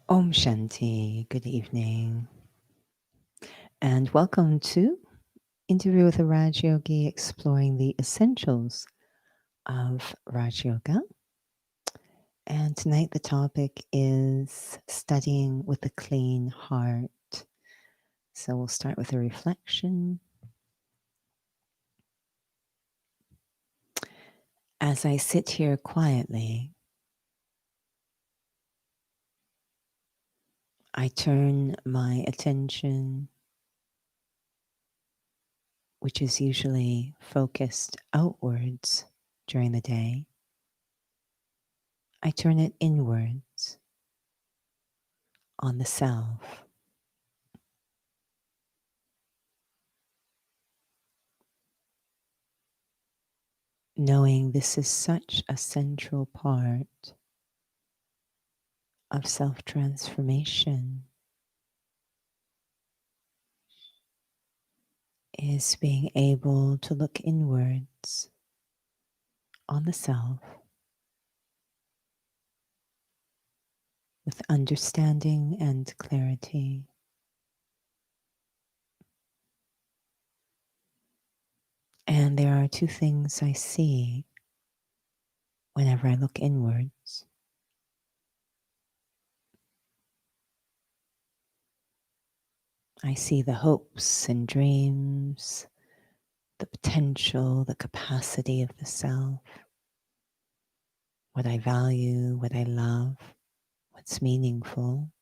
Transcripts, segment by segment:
Om Shanti, good evening, and welcome to Interview with a Raj Yogi, exploring the essentials of Raj Yoga. And tonight the topic is studying with a clean heart. So we'll start with a reflection. As I sit here quietly, I turn my attention, which is usually focused outwards during the day, I turn it inwards on the self. Knowing this is such a central part of self-transformation, is being able to look inwards on the self with understanding and clarity. And there are two things I see whenever I look inwards. I see the hopes and dreams, the potential, the capacity of the self, what I value, what I love, what's meaningful.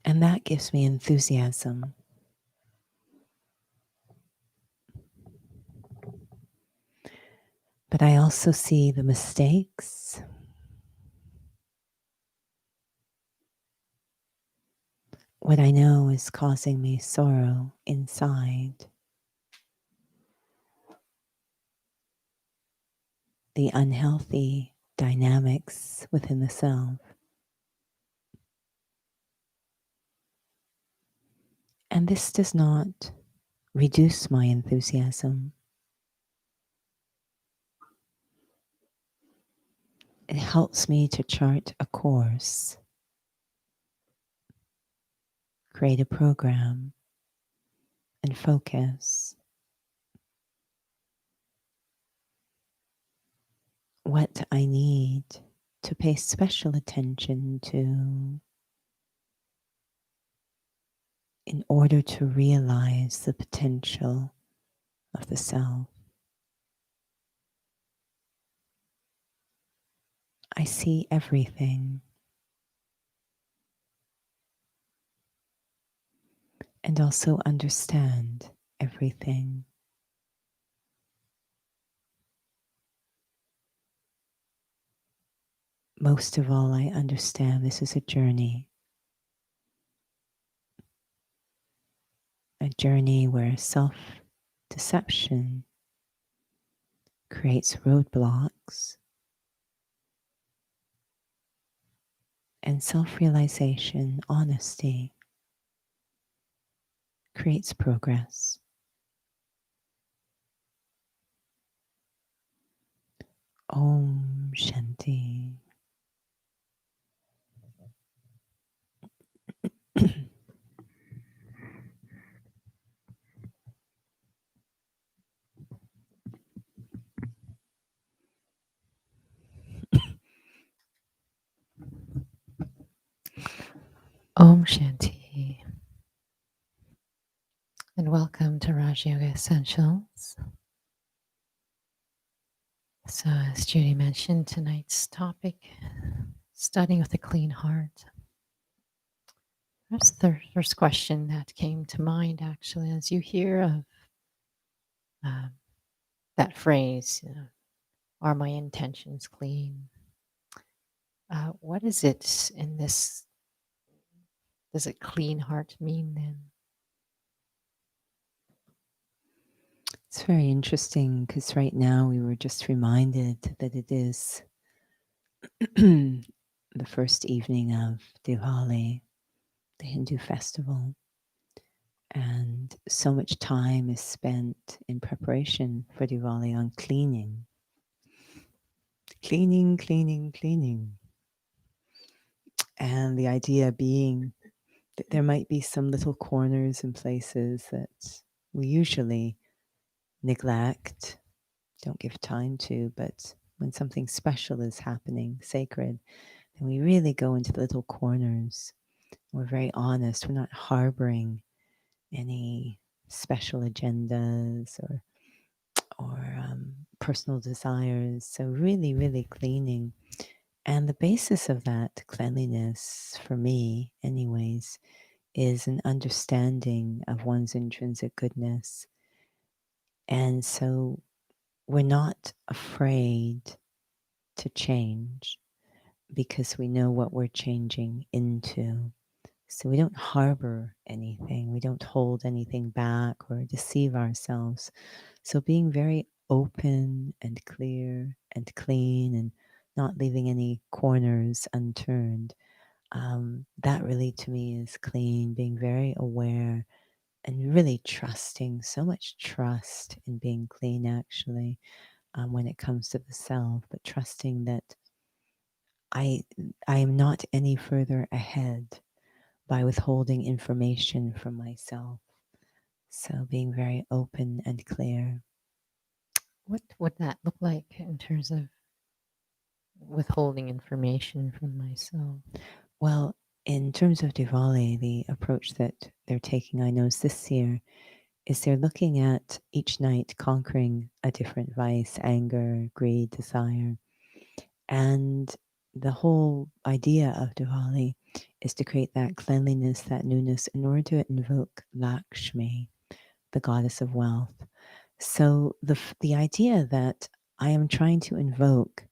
And that gives me enthusiasm. But I also see the mistakes, what I know is causing me sorrow inside, the unhealthy dynamics within the self. And this does not reduce my enthusiasm. It helps me to chart a course, create a program, and focus. What I need to pay special attention to in order to realize the potential of the self. I see everything and also understand everything. Most of all, I understand this is a journey where self-deception creates roadblocks and self-realization, honesty, creates progress. Om Shanti. Om Shanti, and welcome to Raj Yoga Essentials. So, as Judy mentioned, tonight's topic, studying with a clean heart. That's the first question that came to mind, actually, as you hear of that phrase, are my intentions clean? What is it in this? Does a clean heart mean then? It's very interesting because right now we were just reminded that it is the first evening of Diwali, the Hindu festival, and so much time is spent in preparation for Diwali on cleaning. Cleaning, cleaning, cleaning. And the idea being that there might be some little corners and places that we usually neglect, don't give time to, but when something special is happening, sacred, then we really go into the little corners. We're very honest. We're not harboring any special agendas or personal desires. So really, really cleaning. And the basis of that cleanliness, for me, anyways, is an understanding of one's intrinsic goodness. And so we're not afraid to change because we know what we're changing into. So we don't harbor anything, we don't hold anything back or deceive ourselves. So being very open and clear and clean and not leaving any corners unturned, that really to me is clean, being very aware and really trusting, so much trust in being clean actually, when it comes to the self, but trusting that I I am not any further ahead by withholding information from myself. So being very open and clear. What would that look like in terms of withholding information from myself? Well, in terms of Diwali, the approach that they're taking, I know, this year, is they're looking at each night conquering a different vice, anger, greed, desire. And the whole idea of Diwali is to create that cleanliness, that newness, in order to invoke Lakshmi, the goddess of wealth. So the idea that I am trying to invoke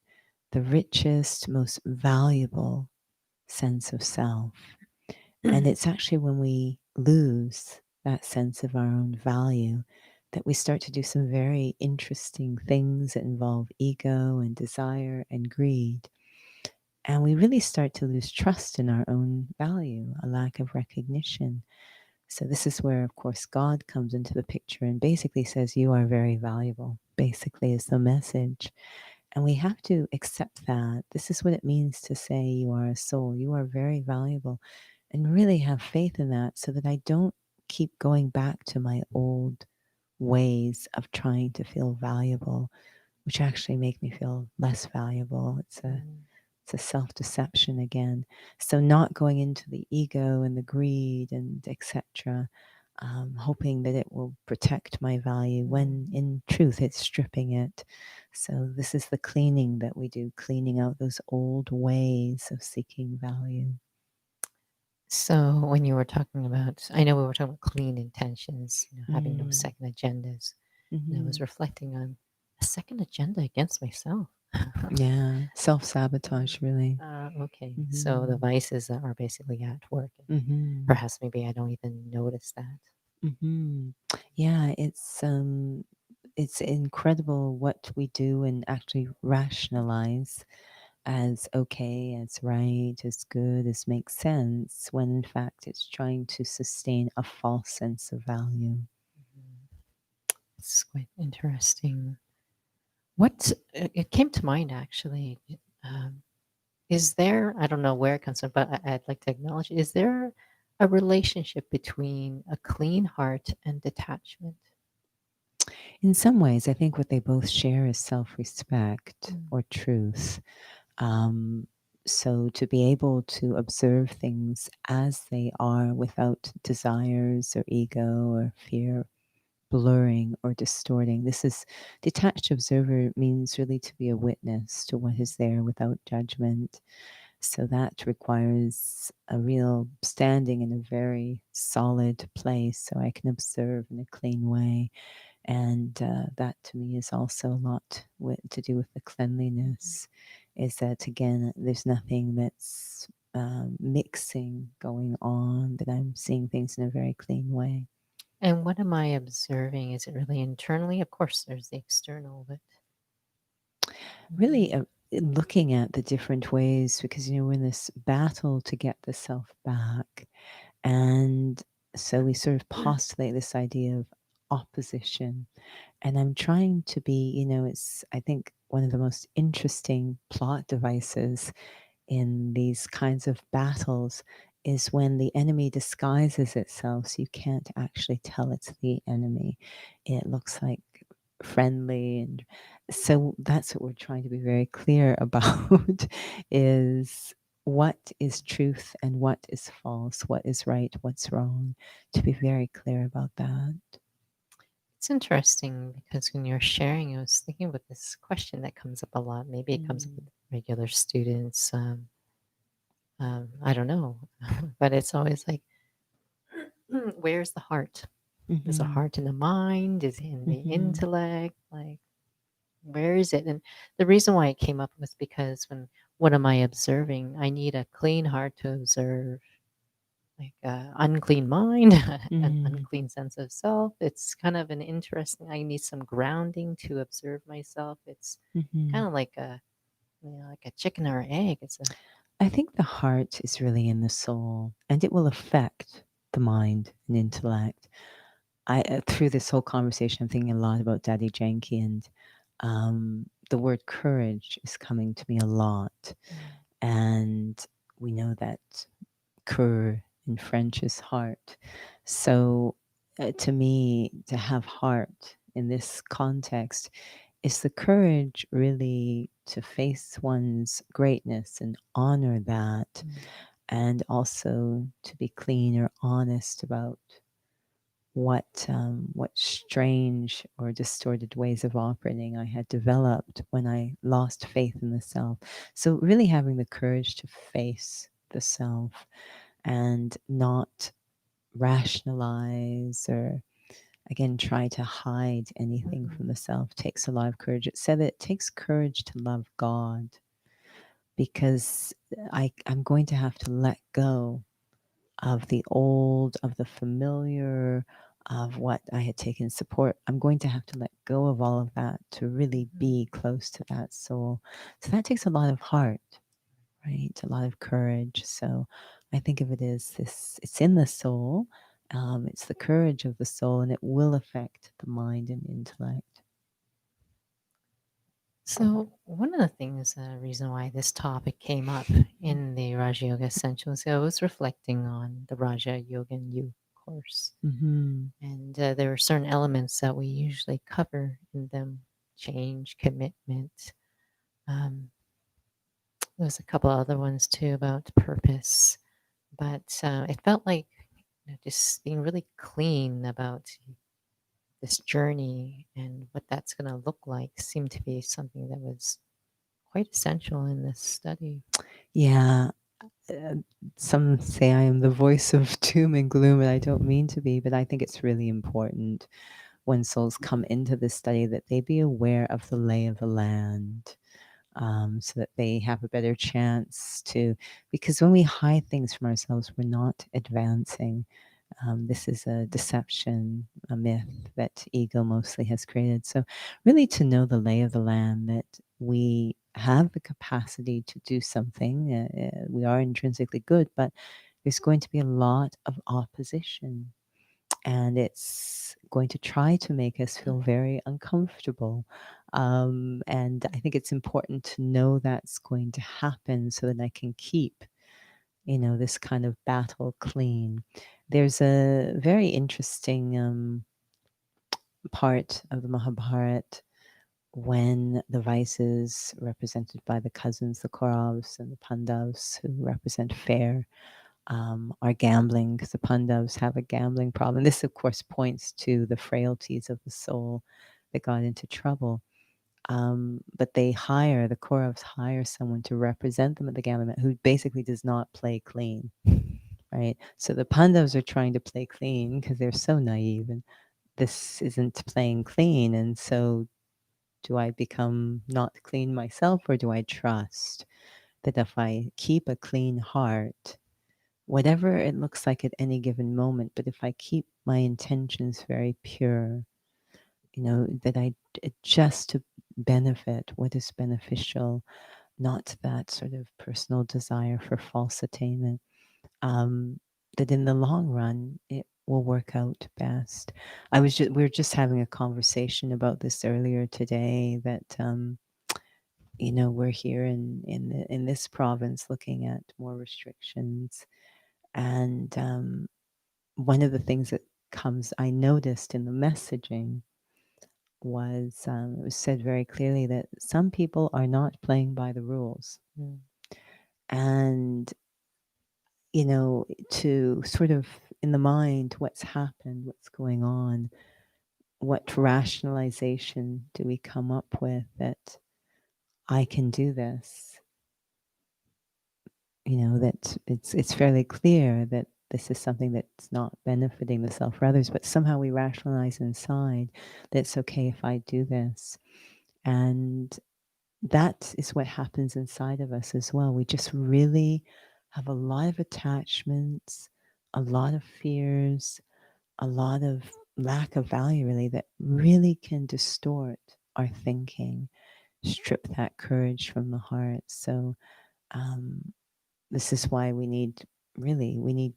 the richest, most valuable sense of self. And it's actually when we lose that sense of our own value that we start to do some very interesting things that involve ego and desire and greed. And we really start to lose trust in our own value, a lack of recognition. So, this is where, of course, God comes into the picture and basically says, you are very valuable, basically, is the message. And we have to accept that. This is what it means to say you are a soul. You are very valuable, and really have faith in that so that I don't keep going back to my old ways of trying to feel valuable, which actually make me feel less valuable. It's a self-deception again. So not going into the ego and the greed and etc., hoping that it will protect my value when in truth it's stripping it. So this is the cleaning that we do, cleaning out those old ways of seeking value. So when you were talking about, I know we were talking about clean intentions, having no Mm. second agendas, and I was Mhm. reflecting on a second agenda against myself. Yeah, self-sabotage, really. Okay, so the Mhm. vices that are basically at work, and Mhm. perhaps maybe I don't even notice that. Mhm. Yeah, it's incredible what we do and actually rationalize as okay, as right, as good, as makes sense, when in fact it's trying to sustain a false sense of value. Mhm. It's quite interesting. What it came to mind actually. Um, is there? I don't know where it comes from, but I'd like to acknowledge. Is there a relationship between a clean heart and detachment? In some ways, I think what they both share is self respect Mm. or truth. Um, so to be able to observe things as they are without desires or ego or fear blurring or distorting. This is detached observer means really to be a witness to what is there without judgment. So that requires a real standing in a very solid place so I can observe in a clean way. And that to me is also a lot to do with the cleanliness, is that again, there's nothing that's mixing going on, that I'm seeing things in a very clean way. And what am I observing? Is it really internally? Of course, there's the external, but Really looking at the different ways, because we're in this battle to get the self back, and so we sort of postulate this idea of opposition, And I'm trying to be, it's, I think, one of the most interesting plot devices in these kinds of battles is when the enemy disguises itself so you can't actually tell it's the enemy. It looks like friendly, and so that's what we're trying to be very clear about is what is truth and what is false, what is right, what's wrong, to be very clear about that. It's interesting because when you're sharing, I was thinking about this question that comes up a lot. Maybe it comes up with regular students. I don't know, but it's always like, where's the heart? Is the Mm-hmm. heart in the mind? Is it in the Mm-hmm. intellect? Like, where is it? And the reason why it came up was because when what am I observing? I need a clean heart to observe, like unclean mind, an Mm-hmm. unclean sense of self. It's kind of an interesting. I need some grounding to observe myself. It's Mm-hmm. kind of like like a chicken or egg. It's a I think the heart is really in the soul, and it will affect the mind and intellect. Through this whole conversation, I'm thinking a lot about Daddy Janky, and the word courage is coming to me a lot. And we know that cœur in French is heart. So, to me, to have heart in this context is the courage really to face one's greatness and honor that, and also to be clean or honest about what strange or distorted ways of operating I had developed when I lost faith in the self. So really having the courage to face the self and not rationalize or again try to hide anything from the self takes a lot of courage. It said that it takes courage to love God, because I'm going to have to let go of the old, of the familiar, of what I had taken support. I'm going to have to let go of all of that to really be close to that soul. So that takes a lot of heart, right? A lot of courage. So I think of it as this, it's in the soul. It's the courage of the soul, and it will affect the mind and intellect. So, one of the things, reason why this topic came up in the Raja Yoga Essentials, I was reflecting on the Raja Yoga and You course. Mm-hmm. And there are certain elements that we usually cover in them: change, commitment. There was a couple other ones too about purpose. But it felt like just being really clean about this journey and what that's going to look like seemed to be something that was quite essential in this study. Yeah. uh, some say I am the voice of doom and gloom, and I don't mean to be, but I think it's really important when souls come into this study that they be aware of the lay of the land, so that they have a better chance to, because when we hide things from ourselves, we're not advancing. This is a deception, a myth that ego mostly has created. So, really, to know the lay of the land, that we have the capacity to do something. We are intrinsically good, but there's going to be a lot of opposition, and it's going to try to make us feel very uncomfortable. And I think it's important to know that's going to happen so that I can keep this kind of battle clean. There's a very interesting part of the Mahabharata when the vices represented by the cousins, the Kauravas and the Pandavas, who represent fair, are gambling, because the Pandavas have a gambling problem. This, of course, points to the frailties of the soul that got into trouble. But the Kauravas hire someone to represent them at the gambling, who basically does not play clean, right? So the Pandavas are trying to play clean because they're so naive, and this isn't playing clean. And so, do I become not clean myself, or do I trust that if I keep a clean heart, whatever it looks like at any given moment, but if I keep my intentions very pure, that I adjust to benefit what is beneficial, not that sort of personal desire for false attainment, that in the long run, will work out best. We were just having a conversation about this earlier today that we're here in this province looking at more restrictions, and one of the things that comes I noticed in the messaging was it was said very clearly that some people are not playing by the rules. Mm. And to sort of in the mind what's happened, what's going on, what rationalization do we come up with that I can do this? That it's fairly clear that this is something that's not benefiting the self or others, but somehow we rationalize inside that it's okay if I do this. And that is what happens inside of us as well. We just really have a lot of attachments, a lot of fears, a lot of lack of value, really, that really can distort our thinking, strip that courage from the heart. So, um, this is why we need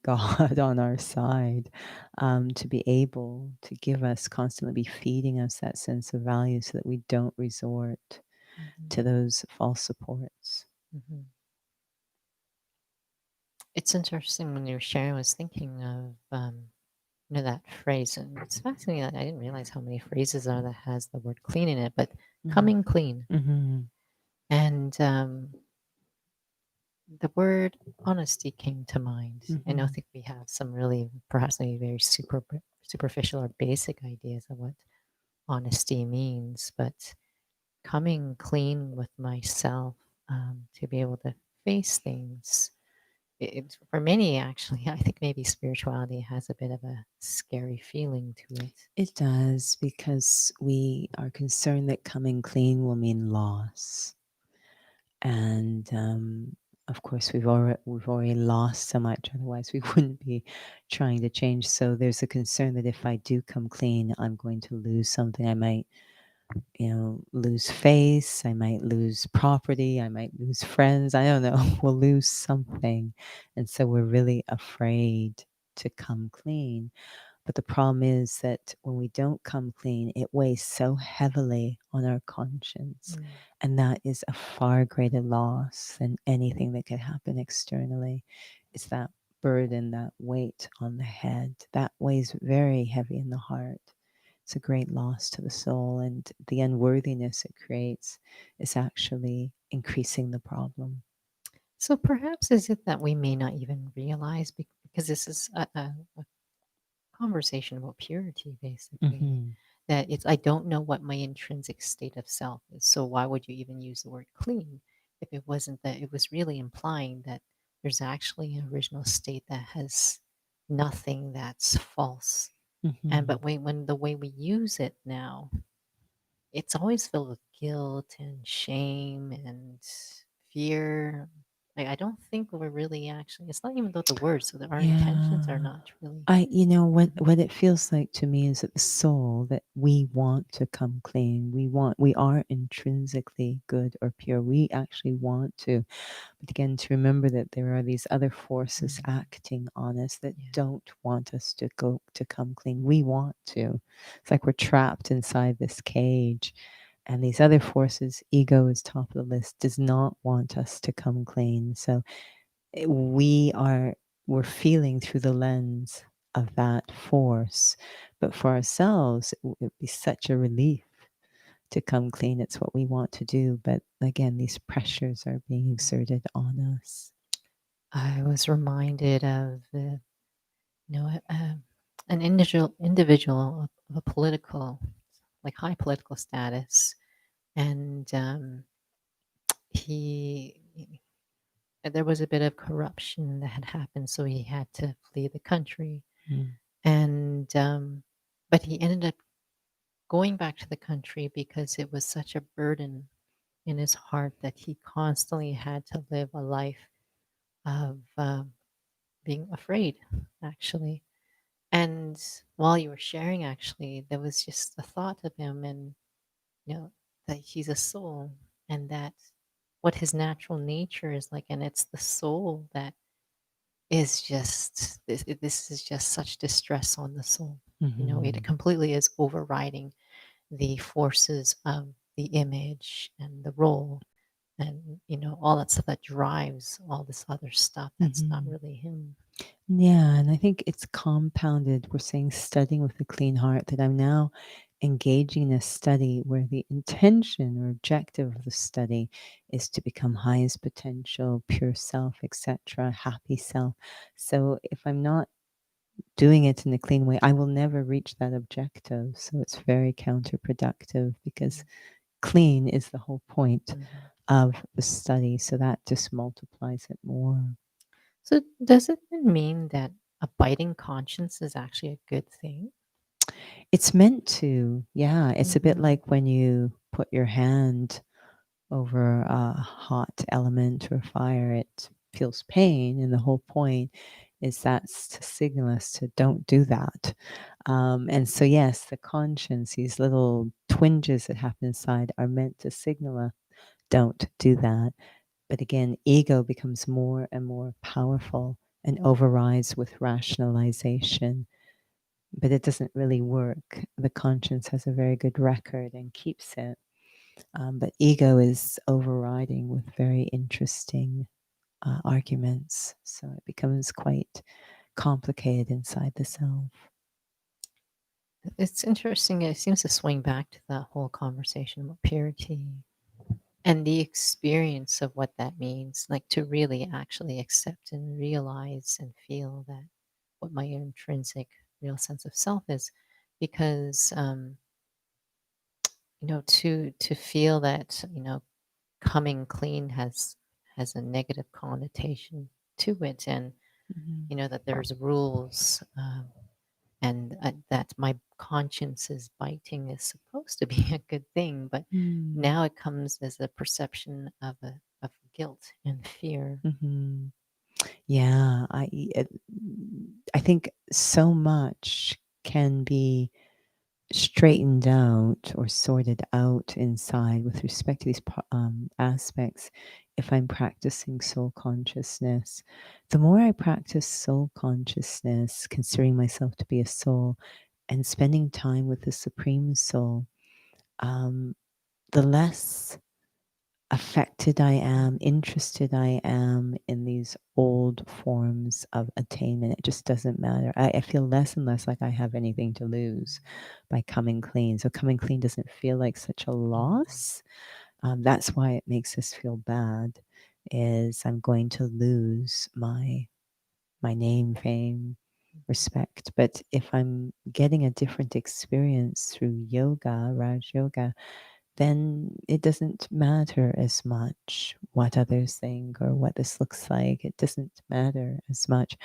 God on our side, to be able to give us, constantly be feeding us that sense of value so that we don't resort Mhm. to those false supports. Mhm. It's interesting when you were sharing. I was thinking of that phrase, and it's fascinating. I didn't realize how many phrases are that has the word "clean" in it, but Mm. coming clean, Mhm. and the word honesty came to mind. And I Mhm. think we have some really, perhaps maybe very superficial or basic ideas of what honesty means, but coming clean with myself, to be able to face things. For many, actually, I think maybe spirituality has a bit of a scary feeling to it. It does, because we are concerned that coming clean will mean loss. And of course, we've already lost so much. Otherwise, we wouldn't be trying to change. So there's a concern that if I do come clean, I'm going to lose something. I might, lose face. I might lose property. I might lose friends. I don't know. We'll lose something, and so we're really afraid to come clean. But the problem is that when we don't come clean, it weighs so heavily on our conscience. Mm. And that is a far greater loss than anything that could happen externally. It's that burden, that weight on the head, that weighs very heavy in the heart. It's a great loss to the soul. And the unworthiness it creates is actually increasing the problem. So perhaps is it that we may not even realize, because this is a conversation about purity, basically, Hmm. that it's, I don't know what my intrinsic state of self is. So why would you even use the word clean if it wasn't that it was really implying that there's actually an original state that has nothing that's false. And Hmm. but when the way we use it now, it's always filled with guilt and shame and fear. Like, I don't think we're really actually, it's not even about the words, so that our intentions are Yeah. not really. What Mhm. what it feels like to me is that the soul, that we want to come clean. We are intrinsically good or pure. We actually want to. But again, to remember that there are these other forces Mhm. acting on us that Yeah. don't want us to come clean. We want to. It's like we're trapped inside this cage. And these other forces, ego is top of the list, does not want us to come clean. So we are we're feeling through the lens of that force. But for ourselves, it would be such a relief to come clean. It's what we want to do, but again, these pressures are being exerted on us. I was reminded of an individual of a political, like high political status, and he there was a bit of corruption that had happened, so he had to flee the country. Mm. And but he ended up going back to the country because it was such a burden in his heart that he constantly had to live a life of being afraid, actually. And while you were sharing, actually, there was just the thought of him, and that he's a soul, and that what his natural nature is like, and it's the soul that is just this is just such distress on the soul. It Hmm. completely is overriding the forces of the image and the role, and all that stuff that drives all this other stuff that's not Hmm. really him. Yeah, and I think it's compounded. We're saying studying with a clean heart, that I'm now engaging in a study where the intention or objective of the study is to become highest potential, pure self, etc., happy self. So if I'm not doing it in a clean way, I will never reach that objective. So it's very counterproductive, because clean is the whole point Mhm. of the study. So that just multiplies it more. So does it then mean that a biting conscience is actually a good thing? It's meant to, yeah. It's a bit Mhm. like when you put your hand over a hot element or fire, it feels pain. And the whole point is that's to signal us to don't do that. And so, yes, the conscience, these little twinges that happen inside, are meant to signal us, don't do that. But again, ego becomes more and more powerful and Mm. overrides with rationalization. But it doesn't really work. The conscience has a very good record and keeps it. But ego is overriding with very interesting arguments. So it becomes quite complicated inside the self. It's interesting. It seems to swing back to that whole conversation about purity and the experience of what that means, like to really actually accept and realize and feel that what my intrinsic real sense of self is. Because to feel that coming clean has a negative connotation to it, and Mhm. that there's rules, and that my conscience is biting is supposed to be a good thing, but Mm. now it comes as a perception of guilt and fear. Mhm. Yeah, I think so much can be straightened out or sorted out inside with respect to these aspects if I'm practicing soul consciousness. The more I practice soul consciousness, considering myself to be a soul, and spending time with the Supreme Soul, um, the less affected I am, interested I am in these old forms of attainment. It just doesn't matter. I feel less and less like I have anything to lose by coming clean. So coming clean doesn't feel like such a loss. That's why it makes us feel bad. Is I'm going to lose my name, fame, respect. But if I'm getting a different experience through yoga, Raj Yoga, then it doesn't matter as much what others think or what this looks like. It doesn't matter as much.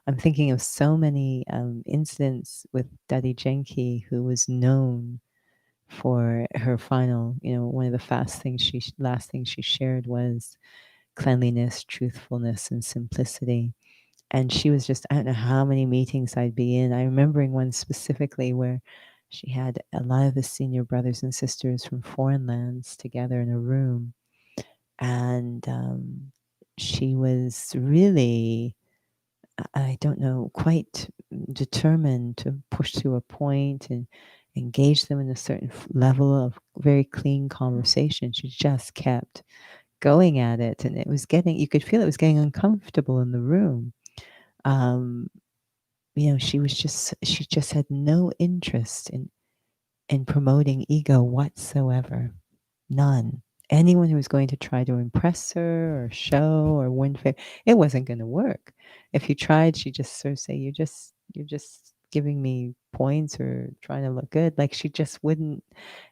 I'm thinking of so many incidents with Dadi Jenki, who was known for her final, one of the last things she shared was cleanliness, truthfulness, and simplicity. And she was just, I don't know how many meetings I'd be in. I'm remembering one specifically where she had a lot of the senior brothers and sisters from foreign lands together in a room. And she was really, I don't know, quite determined to push through a point and engage them in a certain level of very clean conversation. She just kept going at it. And you could feel it was getting uncomfortable in the room. Um, she just had no interest in promoting ego whatsoever. None. Anyone who was going to try to impress her or show or win favor, it wasn't going to work. If you tried, she'd just sort of say, you're just giving me points or trying to look good. Like she just wouldn't.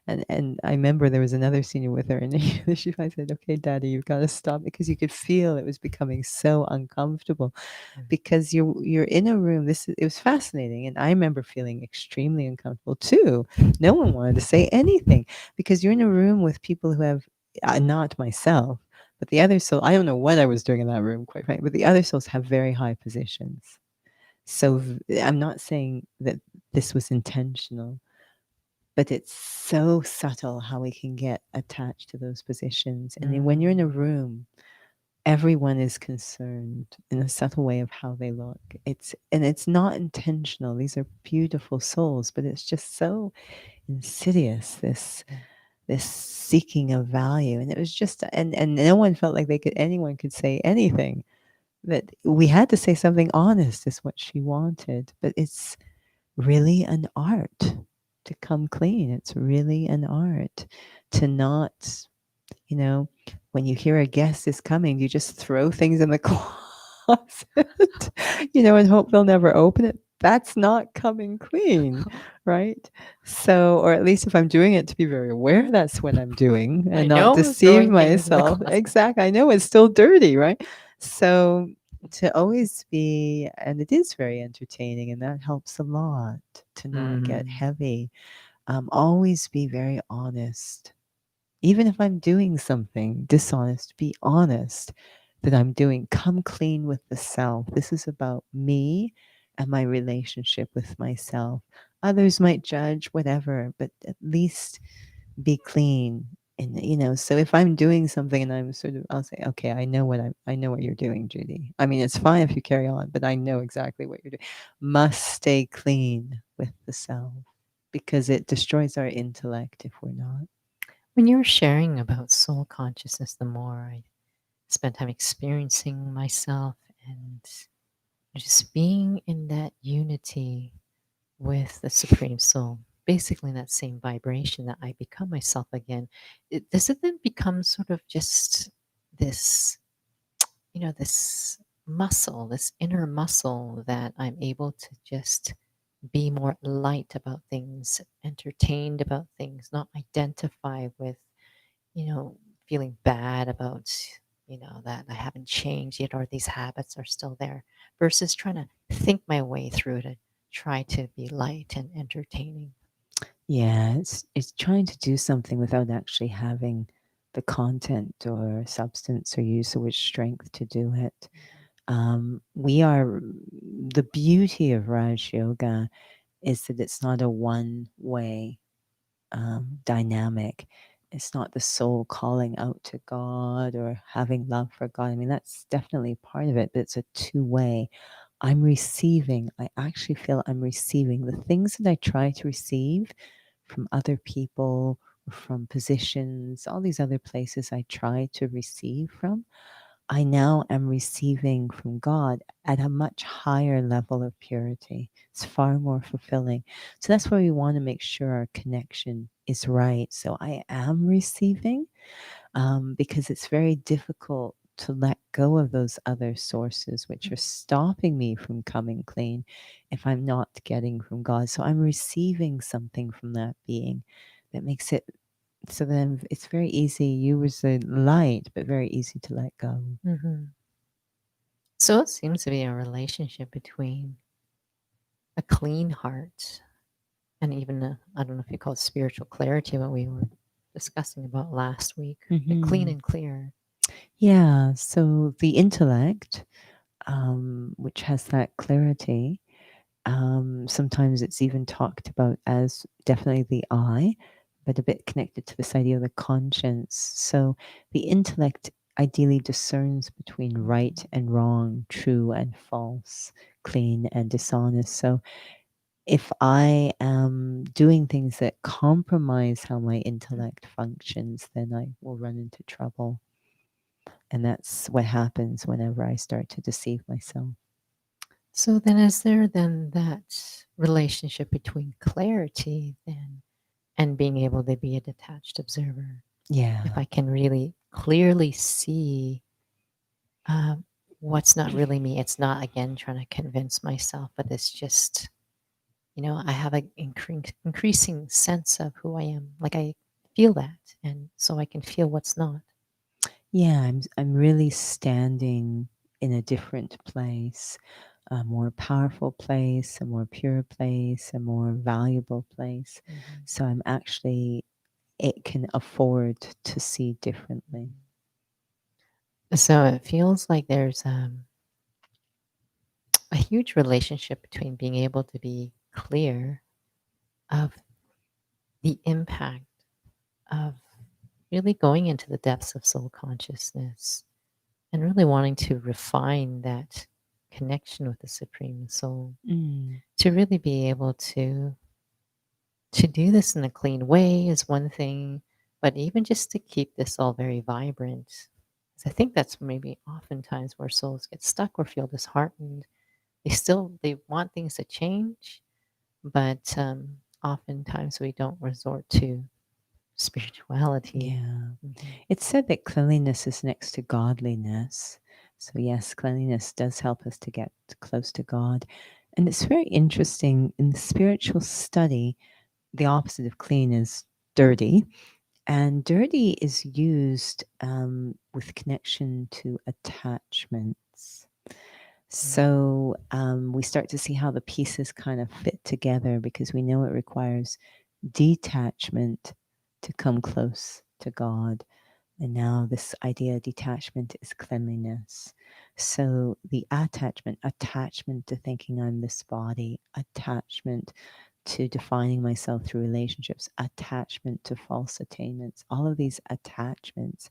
And I remember there was another senior with her, and I said, "Okay, Daddy, you've got to stop," because you could feel it was becoming so uncomfortable, because you're in a room. It was fascinating, and I remember feeling extremely uncomfortable too. No one wanted to say anything, because you're in a room with people who have, not myself, but the other soul. I don't know what I was doing in that room, quite frankly, but the other souls have very high positions. So I'm not saying that this was intentional, but it's so subtle how we can get attached to those positions. And then when you're in a Mm. room everyone is concerned in a subtle way of how they look. It's not intentional. These are beautiful souls, but it's just so insidious, this seeking of value. And it was just, and no one felt like anyone could say anything. That we had to say something honest is what she wanted. But it's really an art to come clean. It's really an art to not, you know, when you hear a guest is coming, you just throw things in the closet, and hope they'll never open it. That's not coming clean, right? So, or at least if I'm doing it, to be very aware that's what I'm doing I and not know deceive throwing things in the myself. closet. Exactly. I know it's still dirty, right? So, to always be, and it is very entertaining, and that helps a lot to not get Mm. heavy. Always be very honest. Even if I'm doing something dishonest, be honest that I'm doing. Come clean with the self. This is about me and my relationship with myself. Others might judge, whatever, but at least be clean. And so if I'm doing something and I'm I'll say, okay, I know what you're doing, Judy. I mean, it's fine if you carry on, but I know exactly what you're doing. Must stay clean with the self because it destroys our intellect if we're not. When you were sharing about soul consciousness, the more I spent time experiencing myself and just being in that unity with the Supreme Soul, basically in that same vibration that I become myself again. Does it then become sort of just this, this muscle, this inner muscle that I'm able to just be more light about things, entertained about things, not identify with, feeling bad about, that I haven't changed yet or these habits are still there, versus trying to think my way through to try to be light and entertaining. Yeah, it's trying to do something without actually having the content or substance or use or which strength to do it. We are the beauty of Raj Yoga is that it's not a one way dynamic. It's not the soul calling out to God or having love for God. I mean, that's definitely part of it, but it's a two-way. I'm receiving. I actually feel I'm receiving the things that I try to receive from other people, from positions, all these other places I try to receive from. I now am receiving from God at a much higher level of purity. It's far more fulfilling. So that's why we want to make sure our connection is right. So I am receiving because it's very difficult to let go of those other sources which are stopping me from coming clean if I'm not getting from God. So I'm receiving something from that being that makes it so then it's very easy. You was the light, but very easy to let go. Hmm. So it seems to be a relationship between a clean heart and even I don't know if you call it spiritual clarity, what we were discussing about last week, the clean Hmm. and clear. Yeah. So the intellect, which has that clarity, sometimes it's even talked about as definitely the I, but a bit connected to this idea of the conscience. So the intellect ideally discerns between right and wrong, true and false, clean and dishonest. So if I am doing things that compromise how my intellect functions, then I will run into trouble. And that's what happens whenever I start to deceive myself. So then is there then that relationship between clarity then and being able to be a detached observer? Yeah. If I can really clearly see um, what's not really me, it's not again trying to convince myself, but it's just, I have an increasing sense of who I am. Like I feel that. And so I can feel what's not. Yeah, I'm really standing in a different place, a more powerful place, a more pure place, a more valuable place. Mhm. So I'm actually it can afford to see differently. So it feels like there's a huge relationship between being able to be clear of the impact of really going into the depths of soul consciousness and really wanting to refine that connection with the Supreme Soul Mm. to really be able to do this in a clean way is one thing, but even just to keep this all very vibrant. 'Cause I think that's maybe oftentimes where souls get stuck or feel disheartened. They want things to change, but oftentimes we don't resort to spirituality. Yeah. Mhm. It's said that cleanliness is next to godliness. So, yes, cleanliness does help us to get close to God. And it's very interesting in the spiritual study, the opposite of clean is dirty. And dirty is used with connection to attachments. Mm. So we start to see how the pieces kind of fit together because we know it requires detachment to come close to God. And now this idea of detachment is cleanliness. So the attachment to thinking I'm this body, attachment to defining myself through relationships, attachment to false attainments, all of these attachments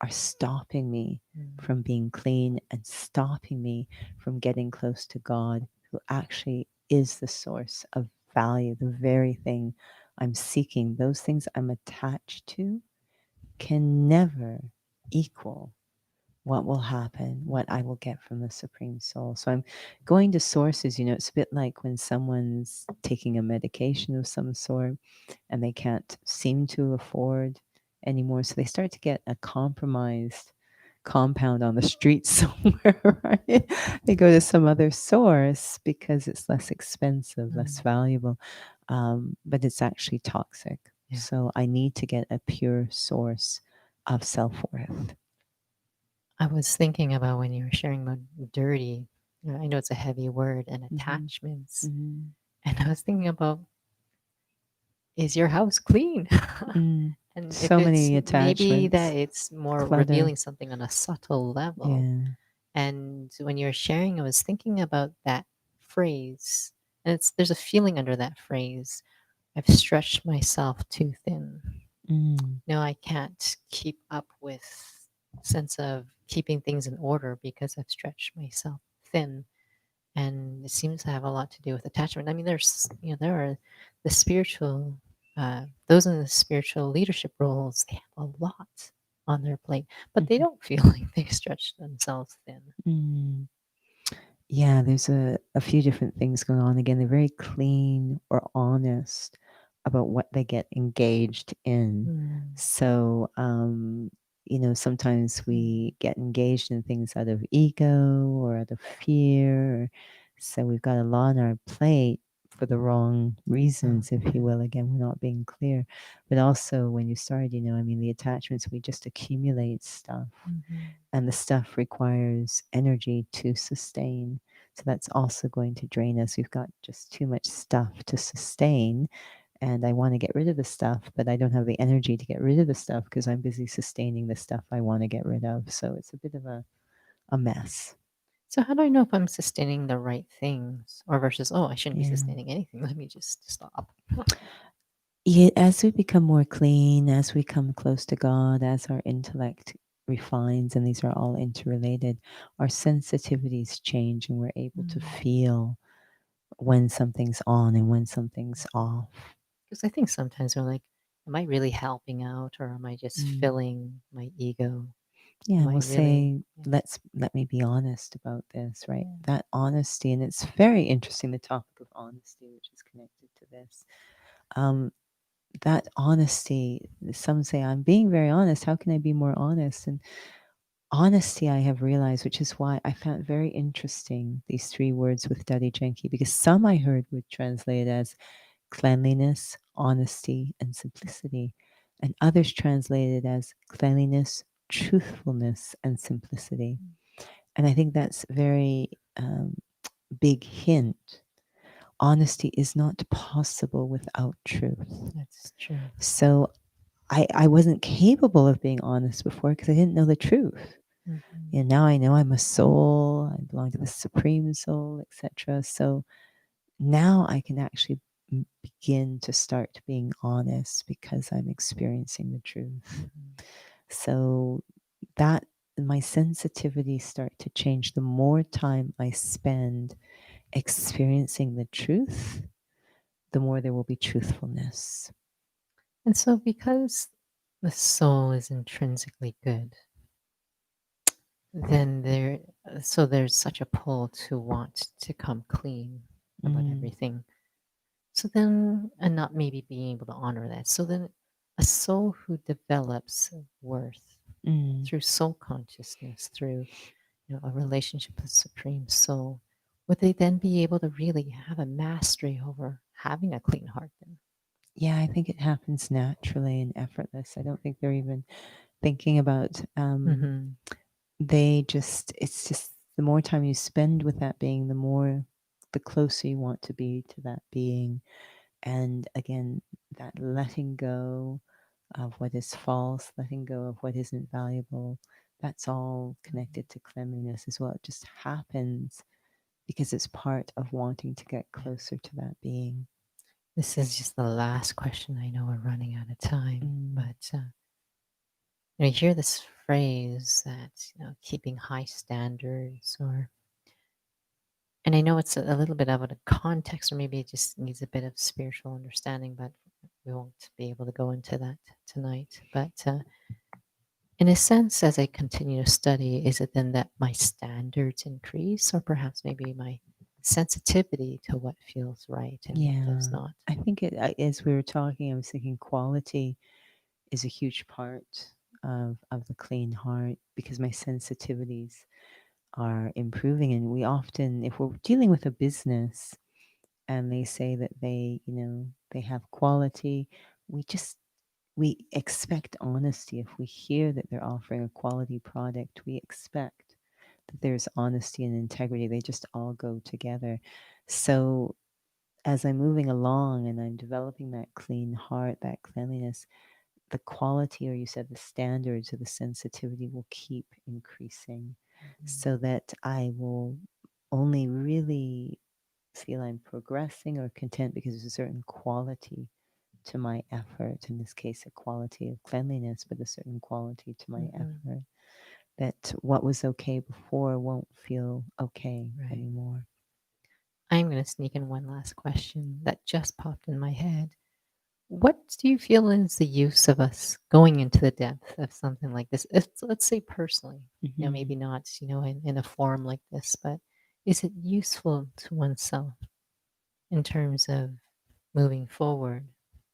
are stopping me Mm. from being clean and stopping me from getting close to God, who actually is the source of value, the very thing I'm seeking. Those things I'm attached to can never equal what will happen, what I will get from the Supreme Soul. So I'm going to sources, it's a bit like when someone's taking a medication of some sort and they can't seem to afford anymore. So they start to get a compromised compound on the street somewhere, right? They go to some other source because it's less expensive, less Mm. valuable, but it's actually toxic. Yeah. So I need to get a pure source of self worth. I was thinking about when you were sharing about dirty. I know it's a heavy word and Mm-hmm. attachments. Mm-hmm. And I was thinking about, is your house clean? Mm. And if So it's many maybe that attachments, it's more clutter. revealing something on a subtle level. Yeah. And when you're sharing, I was thinking about that phrase. And there's a feeling under that phrase. I've stretched myself too thin. Mm. No, I can't keep up with sense of keeping things in order because I've stretched myself thin. And it seems to have a lot to do with attachment. I mean, there are the spiritual, those in the spiritual leadership roles, they have a lot on their plate, but they Mhm. don't feel like they've stretched themselves thin. Mm. Yeah, there's a few different things going on. Again, they're very clean or honest about what they get engaged in. Mm. So, sometimes we get engaged in things out of ego or out of fear. So we've got a lot on our plate for the wrong Oh, reasons, if you yeah. will. Again, we're not being clear. But also, when you start, the attachments, we just accumulate stuff Mhm. and the stuff requires energy to sustain. So that's also going to drain us. We've got just too much stuff to sustain. And I want to get rid of the stuff, but I don't have the energy to get rid of the stuff because I'm busy sustaining the stuff I want to get rid of. So it's a bit of a mess. So how do I know if I'm sustaining the right things or versus, oh, I shouldn't be Yeah. sustaining anything. Let me just stop. Yeah, as we become more clean, as we come close to God, as our intellect refines, and these are all interrelated, our sensitivities change and we're able to Mm. feel when something's on and when something's off. Because I think sometimes we're like, am I really helping out or am I just Mm. filling my ego? Yeah, Am I we'll really? say, Yeah. let me be honest about this, right? Yeah. That honesty, and it's very interesting the topic of honesty, which is connected to this. Um, that honesty, some say, I'm being very honest. How can I be more honest? And honesty, I have realized, which is why I found very interesting these three words with Dadi Janki, because some I heard would translate as cleanliness, honesty, and simplicity. And others translated as cleanliness, truthfulness, and simplicity. And I think that's very big hint. Honesty is not possible without truth. That's true. So I wasn't capable of being honest before because I didn't know the truth. Mhm. Now I know I'm a soul, I belong to the supreme soul, etc. So now I can actually begin to start being honest because I'm experiencing the truth. Mhm. So that my sensitivities start to change. The more time I spend experiencing the truth, the more there will be truthfulness. And so, because the soul is intrinsically good, then there's such a pull to want to come clean about Mm, everything. So then, and not maybe being able to honor that. So then, a soul who develops worth mm. through soul consciousness, through a relationship with Supreme Soul, would they then be able to really have a mastery over having a clean heart then? Yeah, I think it happens naturally and effortless. I don't think they're even thinking about. Mm-hmm. It's just the more time you spend with that being, the closer you want to be to that being. And again, that letting go of what is false, letting go of what isn't valuable, that's all connected to cleanliness as well. It just happens because it's part of wanting to get Yeah. closer to that being. This is just the last question. I know we're running out of time, Mm, but you hear this phrase that keeping high standards, and I know it's a little bit out of context, or maybe it just needs a bit of spiritual understanding, but we won't be able to go into that tonight. But in a sense, as I continue to study, is it then that my standards increase, or perhaps maybe my sensitivity to what feels right and what does yeah, not? I think as we were talking, I was thinking quality is a huge part of the clean heart because my sensitivities are improving. And we often, if we're dealing with a business and they say that they have quality, we just, we expect honesty. If we hear that they're offering a quality product, we expect that there's honesty and integrity. They just all go together. So as I'm moving along and I'm developing that clean heart, that cleanliness, the quality, or you said the standards or the sensitivity, will keep increasing Mhm. so that I will only really feel I'm progressing or content because there's a certain quality to my effort. In this case, a quality of cleanliness, but a certain quality to my Mhm. effort. That what was okay before won't feel okay Right. anymore. I'm going to sneak in one last question that just popped in my head. What do you feel is the use of us going into the depth of something like this? If, let's say personally, maybe Hmm. not, in a forum like this, but is it useful to oneself in terms of moving forward?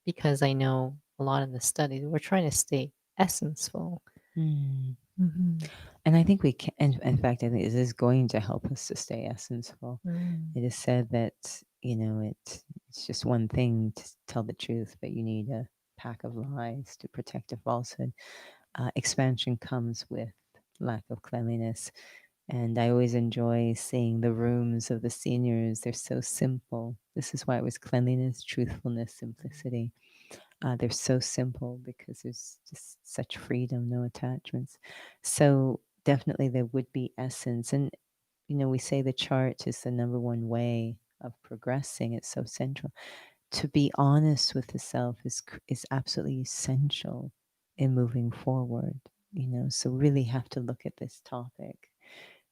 Because I know a lot of the studies, we're trying to stay essenceful. Mm. Mm-hmm. And I think we can, in fact, I think it is going to help us to stay essential. Mm. It is said that, it's just one thing to tell the truth, but you need a pack of lies to protect a falsehood. Expansion comes with lack of cleanliness. And I always enjoy seeing the rooms of the seniors. They're so simple. This is why it was cleanliness, truthfulness, simplicity. They're so simple because there's just such freedom, no attachments. So definitely there would be essence. And, we say the chart is the number one way of progressing. It's so central. To be honest with the self is absolutely essential in moving forward. So really have to look at this topic.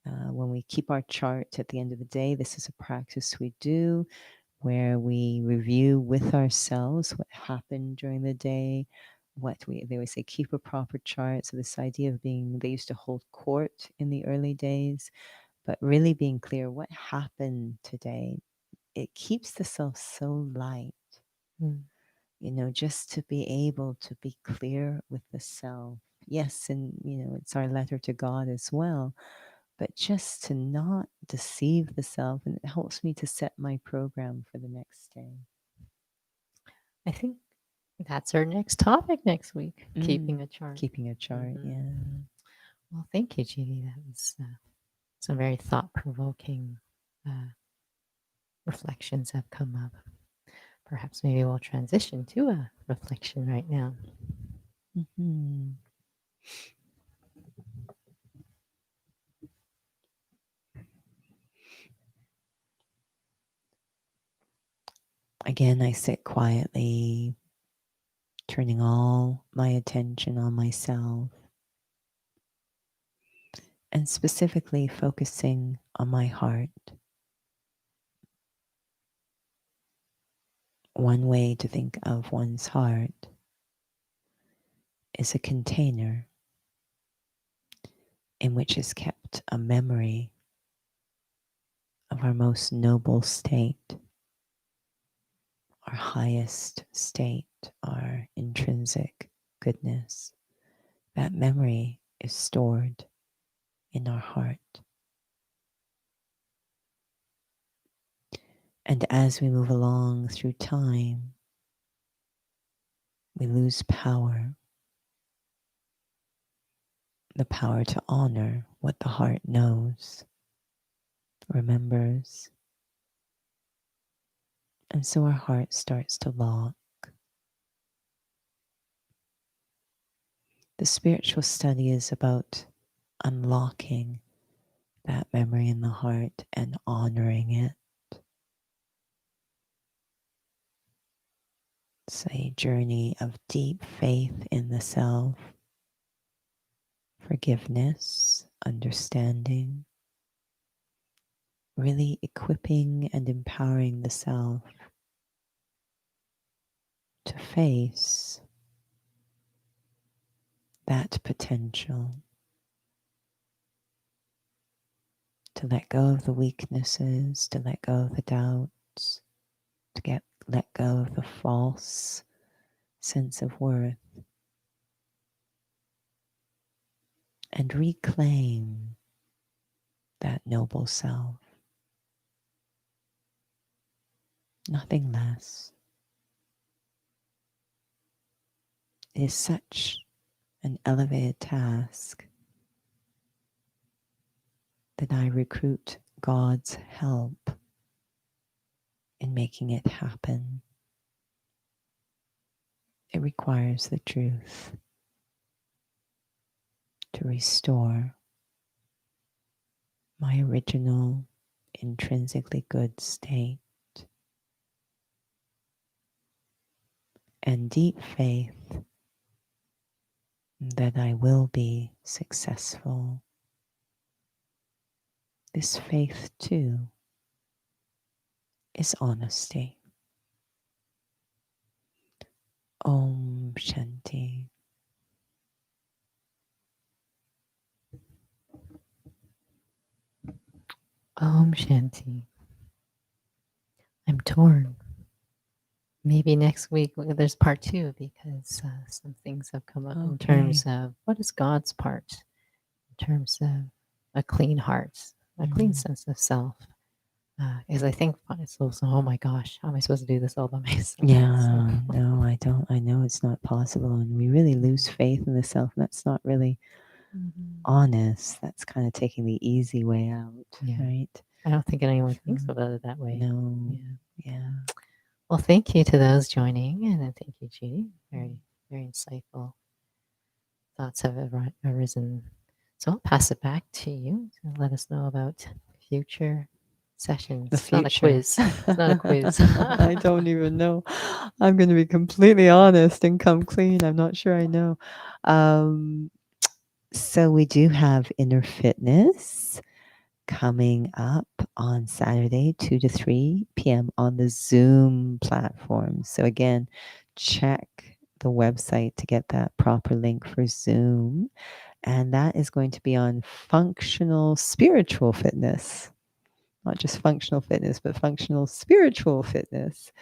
When we keep our chart at the end of the day, this is a practice we do where we review with ourselves what happened during the day. They always say keep a proper chart. So this idea of they used to hold court in the early days, but really being clear what happened today. It keeps the self so light, Mm. just to be able to be clear with the self. Yes, and it's our letter to God as well, but just to not deceive the self, and it helps me to set my program for the next day. I think that's our next topic next week, Mm, keeping a chart. keeping a chart, Hmm. yeah. Well, thank you, Judy. That was some very thought provoking reflections have come up. Perhaps maybe we'll transition to a reflection right now. Hmm. Again, I sit quietly, turning all my attention on myself. and specifically focusing on my heart. One way to think of one's heart is a container in which is kept a memory of our most noble state, our highest state, our intrinsic goodness. That memory is stored in our heart. And as we move along through time, we lose power, the power to honor what the heart knows, remembers. And so our heart starts to lock. The spiritual study is about unlocking that memory in the heart and honoring it. It's a journey of deep faith in the self, forgiveness, understanding, really equipping and empowering the self to face that potential, to let go of the weaknesses, to let go of the doubts, to let go of the false sense of worth, and reclaim that noble self. Nothing less. It is such an elevated task that I recruit God's help in making it happen. It requires the truth to restore my original, intrinsically good state, and deep faith that I will be successful. This faith, too, is honesty. Om Shanti. Om Shanti. I'm torn. Maybe next week there's part 2 because some things have come up in terms of what is God's part, in terms of a clean heart, a clean sense of self. Because I think it's also, oh my gosh, how am I supposed to do this all by myself? Yeah, no, I don't. I know it's not possible. And we really lose faith in the self. And that's not really honest. That's kind of taking the easy way out, right? I don't think anyone thinks about it that way. No. Yeah. Well, thank you to those joining. And then thank you, Judy. Very, very insightful thoughts have arisen. So I'll pass it back to you to let us know about future sessions. The future. Not a quiz. It's not a quiz. I don't even know. I'm going to be completely honest and come clean. I'm not sure I know. So we do have Inner Fitness coming up on Saturday, 2 to 3 p.m. on the Zoom platform. So again, check the website to get that proper link for Zoom. And that is going to be on functional spiritual fitness. Not just functional fitness, but functional spiritual fitness.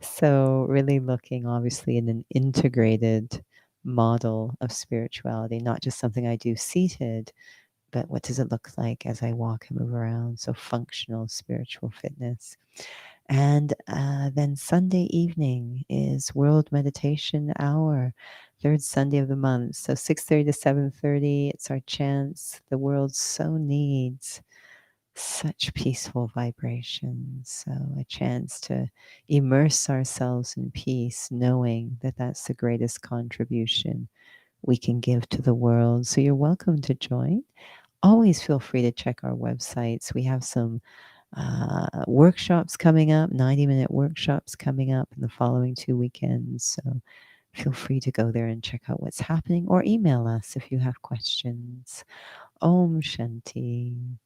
So really looking obviously in an integrated model of spirituality, not just something I do seated, but what does it look like as I walk and move around? So functional spiritual fitness. And then Sunday evening is World Meditation Hour, third Sunday of the month. So 6:30 to 7:30, it's our chance. The world so needs such peaceful vibrations. So a chance to immerse ourselves in peace, knowing that that's the greatest contribution we can give to the world. So you're welcome to join. Always feel free to check our websites. We have some workshops coming up, 90-minute workshops coming up in the following 2 weekends. So feel free to go there and check out what's happening or email us if you have questions. Om Shanti.